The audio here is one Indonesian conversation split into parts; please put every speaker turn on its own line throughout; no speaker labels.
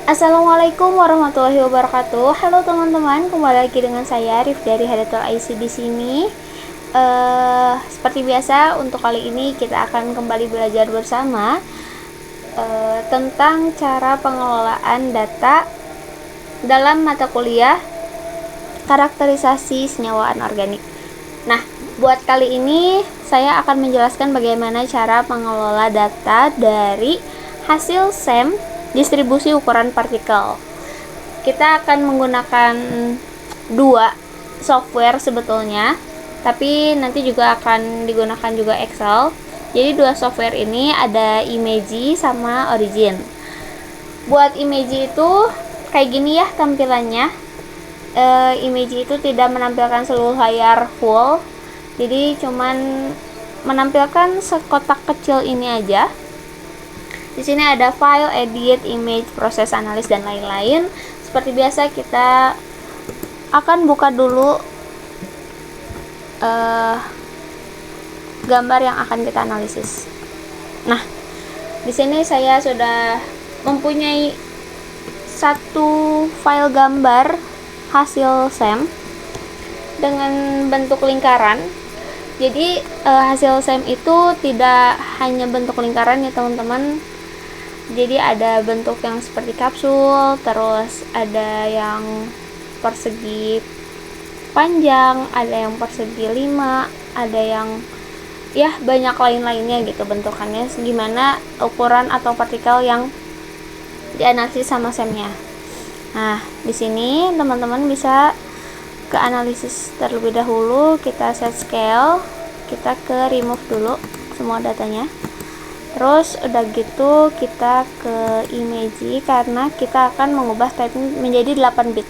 Assalamualaikum warahmatullahi wabarakatuh. Halo teman-teman, kembali lagi dengan saya Rif dari Hadatul IC di sini. Seperti biasa, untuk kali ini kita akan kembali belajar bersama tentang cara pengelolaan data dalam mata kuliah karakterisasi senyawa anorganik. Nah, buat kali ini saya akan menjelaskan bagaimana cara mengelola data dari hasil SEM distribusi ukuran partikel. Kita akan menggunakan dua software sebetulnya, tapi nanti juga akan digunakan juga Excel. Jadi dua software ini ada Imagy sama Origin. Buat Imagy itu kayak gini ya tampilannya. Imagy itu tidak menampilkan seluruh layar full, jadi cuman menampilkan sekotak kecil ini aja. Di sini ada file, edit, image, proses analis dan lain-lain. Seperti biasa kita akan buka dulu gambar yang akan kita analisis. Nah, di sini saya sudah mempunyai satu file gambar hasil SEM dengan bentuk lingkaran. Jadi hasil SEM itu tidak hanya bentuk lingkaran ya teman-teman. Jadi ada bentuk yang seperti kapsul, terus ada yang persegi panjang, ada yang persegi 5, ada yang ya banyak lain-lainnya gitu bentukannya, gimana ukuran atau partikel yang dianalisis sama SEM-nya. Nah, di sini teman-teman bisa ke analisis terlebih dahulu. Kita set scale, kita ke remove dulu semua datanya. Terus udah gitu kita ke Imagy karena kita akan mengubah type menjadi 8 bit.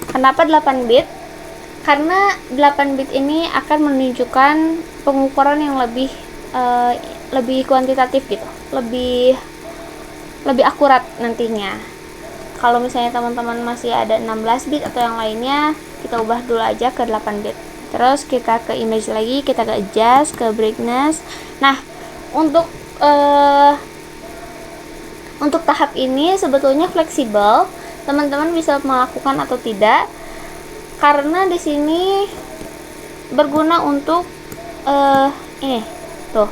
Kenapa 8 bit? Karena 8 bit ini akan menunjukkan pengukuran yang lebih kuantitatif gitu, lebih akurat nantinya. Kalau misalnya teman-teman masih ada 16 bit atau yang lainnya, kita ubah dulu aja ke 8 bit. Terus kita ke image lagi, kita ke adjust, ke brightness. Nah, untuk tahap ini sebetulnya fleksibel. Teman-teman bisa melakukan atau tidak. Karena di sini berguna untuk ini. Tuh.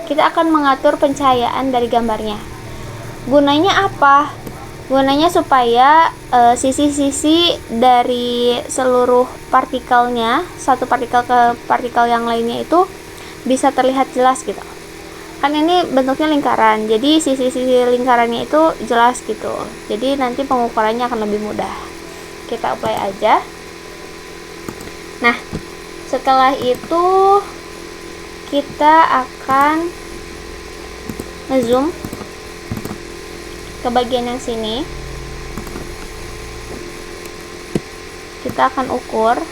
Kita akan mengatur pencahayaan dari gambarnya. Gunanya apa? Gunanya supaya sisi-sisi dari seluruh partikelnya, satu partikel ke partikel yang lainnya itu bisa terlihat jelas gitu. Kan ini bentuknya lingkaran, jadi sisi-sisi lingkarannya itu jelas gitu. Jadi nanti pengukurannya akan lebih mudah. Kita apply aja. Nah, setelah itu kita akan ngezoom ke bagian yang sini. Kita akan ukur.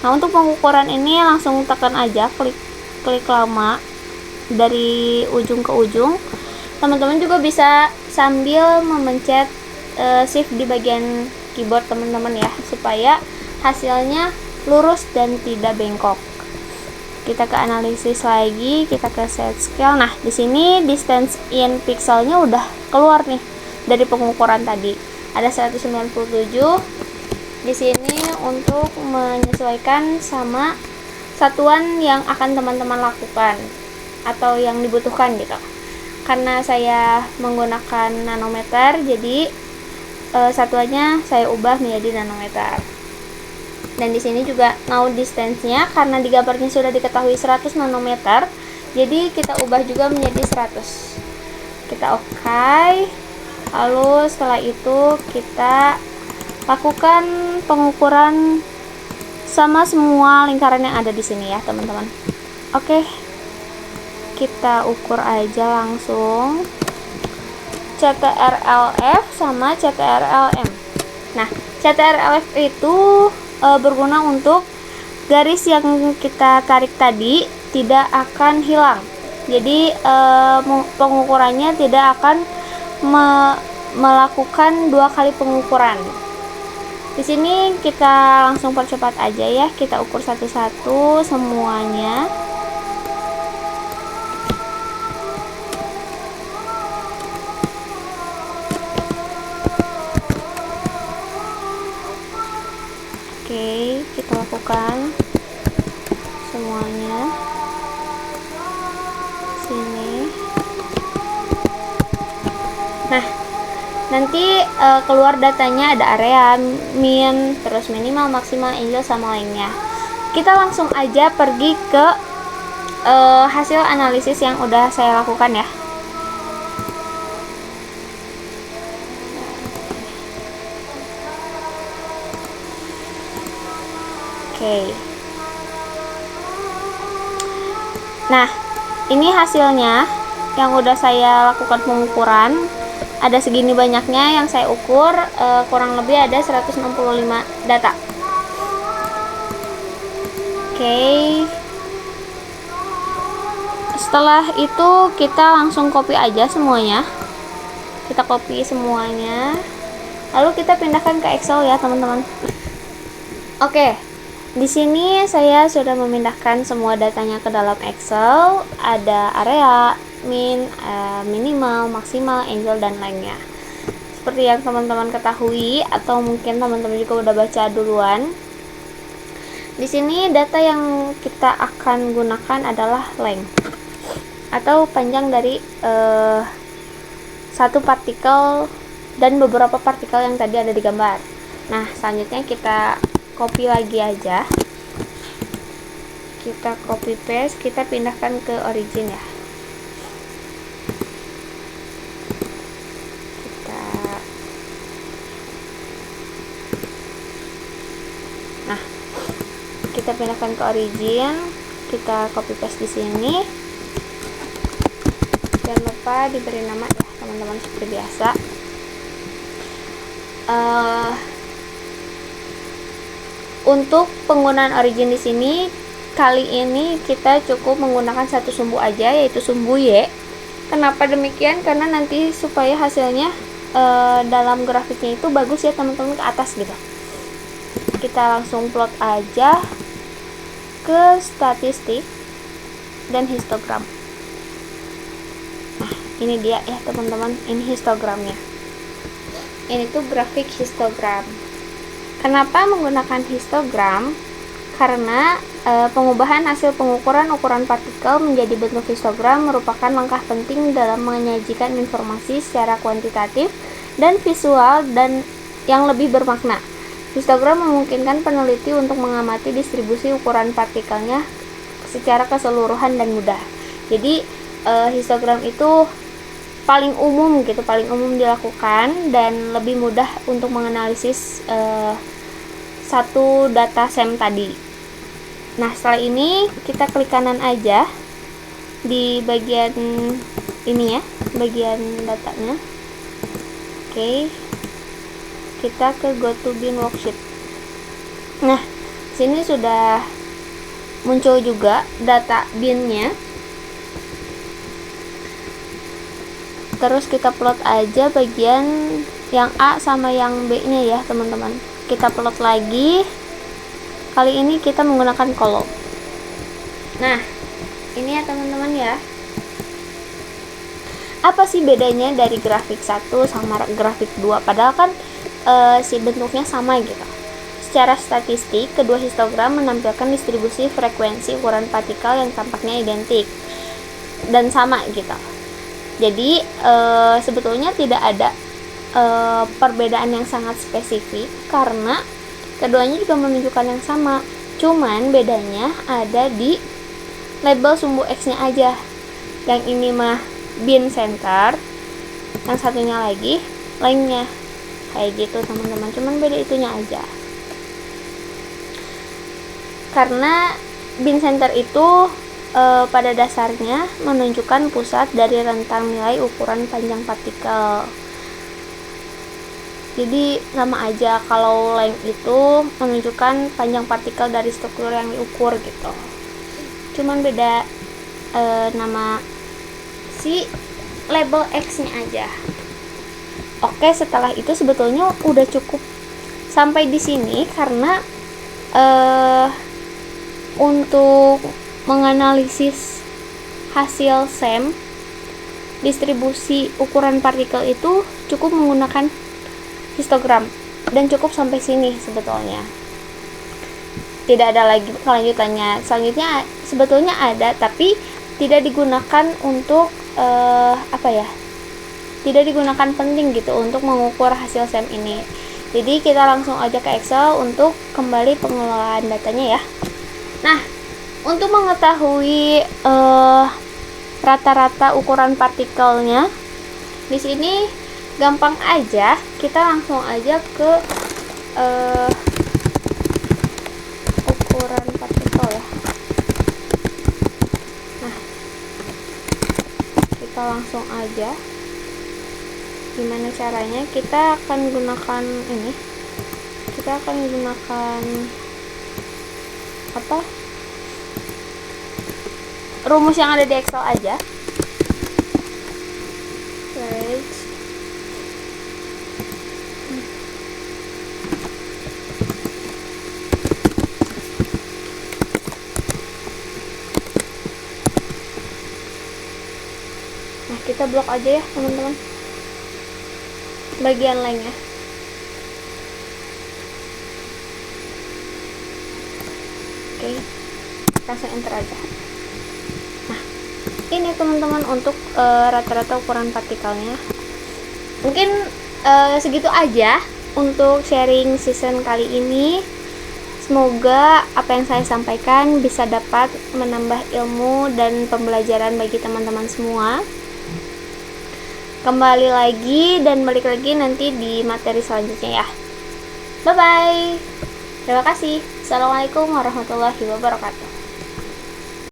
Nah, untuk pengukuran ini langsung tekan aja, klik lama dari ujung ke ujung. Teman-teman juga bisa sambil memencet shift di bagian keyboard teman-teman ya, supaya hasilnya lurus dan tidak bengkok. Kita ke analisis lagi, kita ke set scale. Nah, di sini distance in pixelnya udah keluar nih dari pengukuran tadi. Ada 197. Di sini untuk menyesuaikan sama satuan yang akan teman-teman lakukan atau yang dibutuhkan gitu. Karena saya menggunakan nanometer, jadi satuannya saya ubah menjadi nanometer. Dan di sini juga now distance-nya karena di gambarnya sudah diketahui 100 nanometer, jadi kita ubah juga menjadi 100. Kita OK. Lalu setelah itu kita lakukan pengukuran sama semua lingkaran yang ada di sini ya, teman-teman. Oke. Kita ukur aja langsung CTRLF sama CTRLM. Nah, CTRLF itu berguna untuk garis yang kita tarik tadi tidak akan hilang. Jadi pengukurannya tidak akan melakukan dua kali pengukuran. Di sini kita langsung percepat aja ya, kita ukur satu-satu semuanya. Nah, nanti keluar datanya ada area, min, terus minimal, maksimal, angel, sama lainnya. Kita langsung aja pergi ke hasil analisis yang udah saya lakukan ya. Oke. Nah, ini hasilnya yang udah saya lakukan pengukuran. Ada segini banyaknya yang saya ukur, kurang lebih ada 165 data. Oke. Setelah itu kita langsung copy aja semuanya. Kita copy semuanya. Lalu kita pindahkan ke Excel ya, teman-teman. Oke. Di sini saya sudah memindahkan semua datanya ke dalam Excel. Ada area, min, minimal, maksimal, angel, dan lainnya. Seperti yang teman-teman ketahui atau mungkin teman-teman juga udah baca duluan. Di sini data yang kita akan gunakan adalah length atau panjang dari satu partikel dan beberapa partikel yang tadi ada di gambar. Nah, selanjutnya kita copy lagi aja. Kita copy paste, kita pindahkan ke origin ya. Kita pindahkan ke origin, kita copy paste di sini. Jangan lupa diberi nama ya, teman-teman, seperti biasa. Untuk penggunaan origin di sini, kali ini kita cukup menggunakan satu sumbu aja, yaitu sumbu Y. Kenapa demikian? Karena nanti supaya hasilnya dalam grafiknya itu bagus ya, teman-teman, ke atas gitu. Kita langsung plot aja ke statistik dan histogram. Nah, ini dia ya, teman-teman, ini histogramnya. Ini tuh grafik histogram. Kenapa menggunakan histogram? Karena pengubahan hasil pengukuran ukuran partikel menjadi bentuk histogram merupakan langkah penting dalam menyajikan informasi secara kuantitatif dan visual dan yang lebih bermakna. Histogram memungkinkan peneliti untuk mengamati distribusi ukuran partikelnya secara keseluruhan dan mudah. Jadi histogram itu paling umum gitu, paling umum dilakukan dan lebih mudah untuk menganalisis satu data SEM tadi. Nah, setelah ini kita klik kanan aja di bagian ini ya, bagian datanya. Oke. Kita ke go to bin worksheet. Nah, sini sudah muncul juga data binnya. Terus kita plot aja bagian yang A sama yang B nya ya, teman-teman. Kita plot lagi. Kali ini kita menggunakan kolom. Nah, ini ya, teman-teman ya. Apa sih bedanya dari grafik 1 sama grafik 2? Padahal kan si bentuknya sama gitu. Secara statistik, kedua histogram menampilkan distribusi frekuensi ukuran partikel yang tampaknya identik dan sama gitu. Jadi sebetulnya tidak ada perbedaan yang sangat spesifik karena keduanya juga menunjukkan yang sama. Cuman bedanya ada di label sumbu X-nya aja. Yang ini mah bin center, yang satunya lagi lengthnya. Kayak gitu, teman-teman, cuman beda itunya aja. Karena bin center itu pada dasarnya menunjukkan pusat dari rentang nilai ukuran panjang partikel. Jadi sama aja, kalau length itu menunjukkan panjang partikel dari struktur yang diukur gitu. Cuman beda nama si label X-nya aja. Oke, setelah itu sebetulnya udah cukup sampai di sini karena untuk menganalisis hasil SEM distribusi ukuran partikel itu cukup menggunakan histogram dan cukup sampai sini sebetulnya. Tidak ada lagi kelanjutannya. Selanjutnya sebetulnya ada tapi tidak digunakan untuk tidak digunakan penting gitu untuk mengukur hasil SEM ini. Jadi kita langsung aja ke Excel untuk kembali pengelolaan datanya ya. Nah, untuk mengetahui rata-rata ukuran partikelnya, di sini gampang aja, kita langsung aja ke ukuran partikel ya. Nah, kita langsung aja. Gimana caranya? Kita akan gunakan ini. Kita akan gunakan apa? Rumus yang ada di Excel aja. Right. Nah, kita blok aja ya, teman-teman. Bagian lainnya. Oke. Langsung enter aja. Nah, ini teman-teman untuk rata-rata ukuran partikelnya. Mungkin segitu aja untuk sharing season kali ini. Semoga apa yang saya sampaikan bisa dapat menambah ilmu dan pembelajaran bagi teman-teman semua. Kembali lagi dan balik lagi nanti di materi selanjutnya ya. Bye bye. Terima kasih. Assalamualaikum warahmatullahi wabarakatuh.